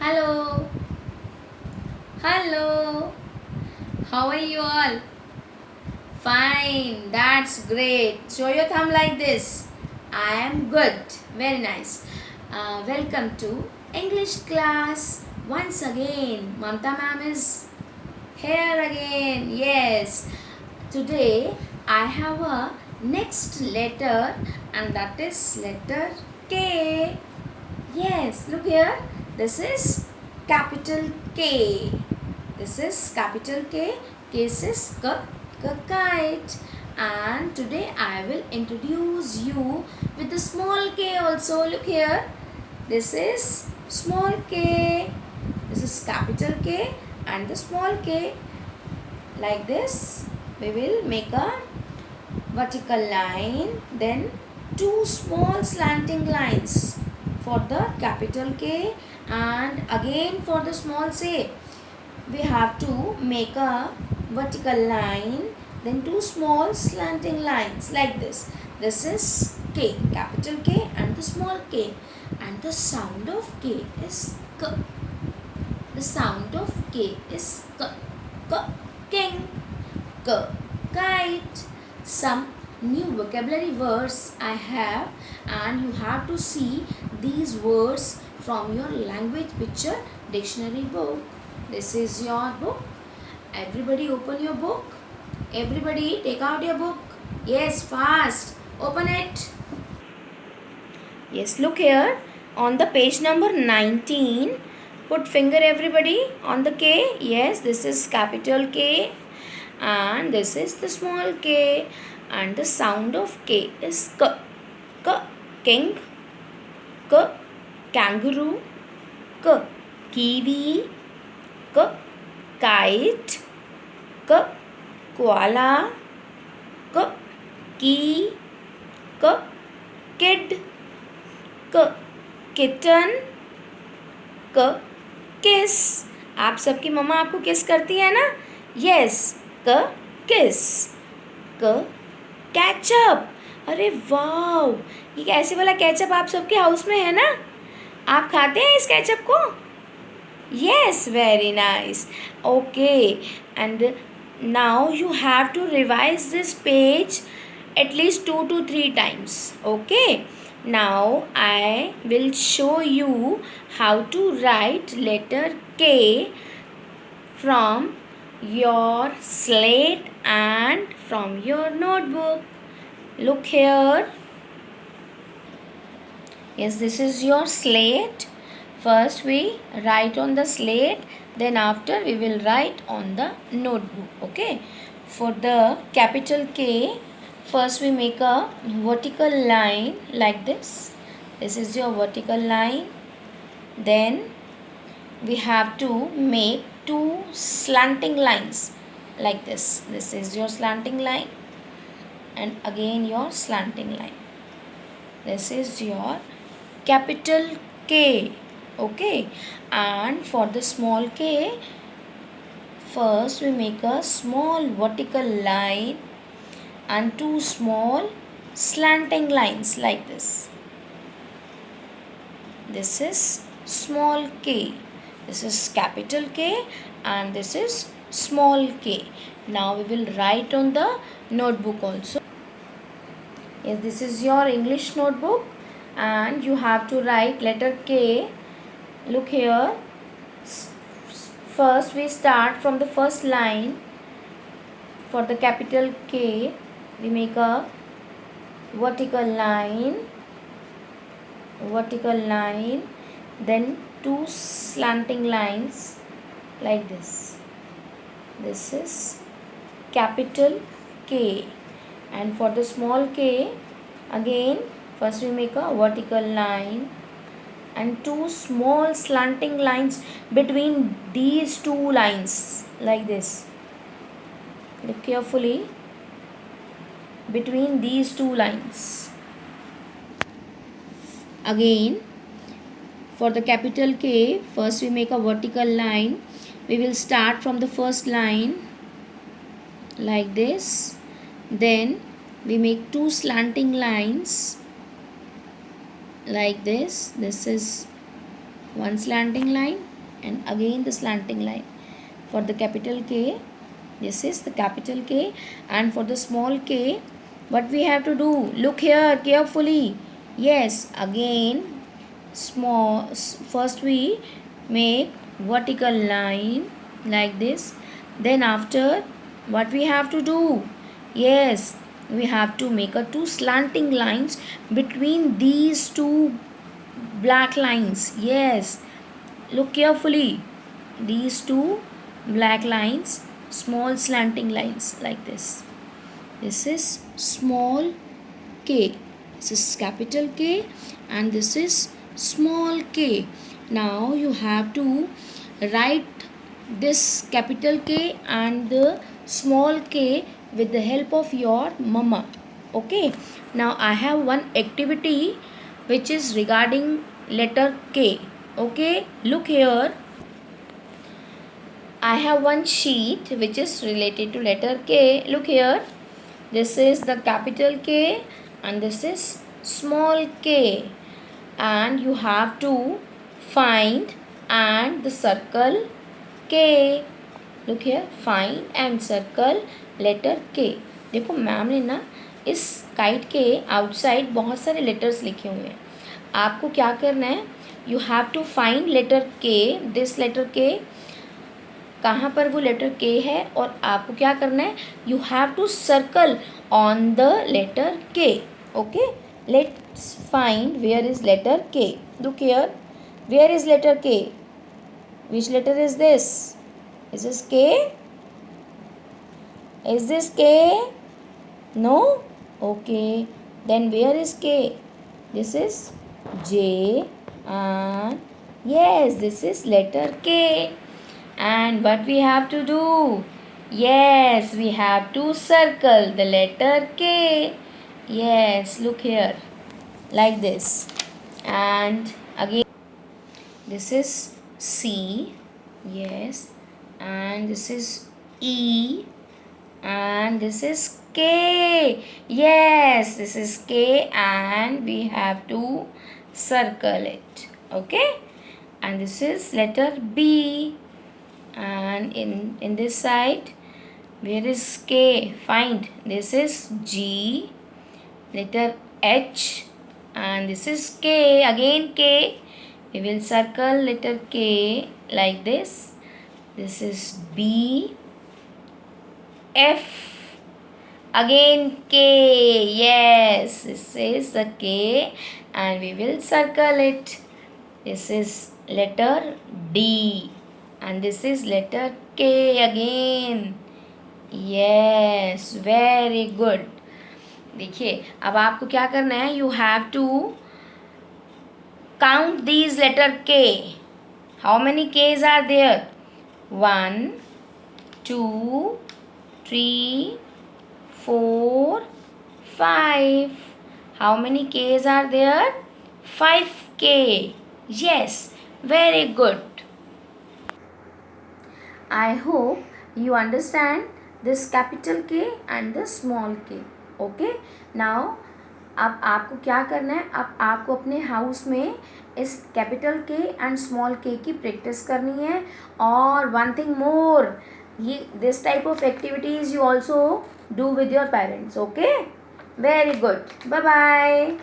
Hello, hello. How are you all? Fine, that's great. Show your thumb like this. I am good. Very nice. Welcome to English class once again. Mamta ma'am is here again. Yes. Today I have a next letter and that is letter K. Yes, look here. This is capital K. This is capital K. K is kite. And today I will introduce you with the small k also. Look here. This is small k. This is capital K and the small k. Like this, we will make a vertical line, then two small slanting lines for the capital K, and again for the small c we have to make a vertical line, then two small slanting lines like this. This is K, capital K and the small k, and the sound of K is k. The sound of K is k. K, king. K, kite. Some new vocabulary words I have, and you have to see these words from your language picture dictionary book. This is your book. Everybody open your book. Everybody take out your book. Yes, fast. Open it. Yes, look here on the page number 19. Put finger everybody on the K. Yes, this is capital K and this is the small k, and the sound of K is k. K, king. K, kangaroo. K, kiwi. K, kite. K, koala. K, key. K, kid. K, kitten. K, kiss. आप सबकी मम्मा आपको किस करती है ना? Yes, क किस. क कैचअप. अरे वाव, ये कैसे वाला कैचअप आप सबके हाउस में है ना? आप खाते हैं इस कैचअप को? Yes, very nice. Okay, and now you have to revise this page at least 2 to 3 times. Okay, now I will show you how to write letter K from your slate and from your notebook. Look here. Yes, this is your slate. First we write on the slate, then after we will write on the notebook. Okay, for the capital K, first we make a vertical line like this. This is your vertical line. Then we have to make two slanting lines like this. This is your slanting line and again your slanting line. This is your capital K. Okay, and for the small k, first we make a small vertical line and two small slanting lines like this. This is small k. This is capital K and this is small k. Now we will write on the notebook also. Yes, this is your English notebook and you have to write letter K. Look here. First we start from the first line. For the capital K, we make a vertical line, then two slanting lines like this. This is capital K, and for the small k, again first we make a vertical line and two small slanting lines between these two lines like this. Look carefully, between these two lines. Again, for the capital K, first we make a vertical line. We will start from the first line like this. Then we make two slanting lines like this. This is one slanting line and again the slanting line. For the capital K, this is the capital K, and for the small k, what we have to do? Look here carefully. Yes, again small, first we make vertical line like this, then after what we have to do? Yes, we have to make a two slanting lines between these two black lines. Yes, look carefully, these two black lines, small slanting lines like this. This is small k, this is capital K, and this is small k. Now you have to write this capital K and the small k with the help of your mama. Okay, now I have one activity which is regarding letter K. Okay, look here, I have one sheet which is related to letter K. Look here, this is the capital K and this is small k, and you have to find and the circle K. Look here, find and circle letter K. देखो ma'am ने ना इस kite के outside बहुत सारे letters लिखे हुए हैं. आपको क्या करना है? You have to find letter K. This letter K, कहाँ पर वो लेटर के है, और आपको क्या करना है? You have to circle on the letter K. Okay, let's find where is letter K. Look here, where is letter K? Which letter is this? Is this K? Is this K? No? Okay. Then where is K? This is J, and yes, this is letter K. And what we have to do? Yes, we have to circle the letter K. Yes, look here. Like this. And again, this is C. Yes. And this is E, and this is K. Yes, this is K, and we have to circle it. Okay, and this is letter B, and in this side, where is K? Find. This is G, letter H, and this is K. Again K. We will circle letter K like this. This is B, F, again K. Yes, this is the K, and we will circle it. This is letter D, and this is letter K again. Yes, very good. देखिए, अब आपको क्या करना है? You have to count these letter K. How many K's are there? 1, 2, 3, 4, 5. How many K's are there? 5K. Yes, very good. I hope you understand this capital K and the small k. Okay, now अब आपको क्या करना है? अब आपको अपने house में इस कैपिटल के एंड स्मॉल के की प्रैक्टिस करनी है. और वन थिंग मोर, ये this type of activities you also do with your parents. Okay, very good. Bye bye.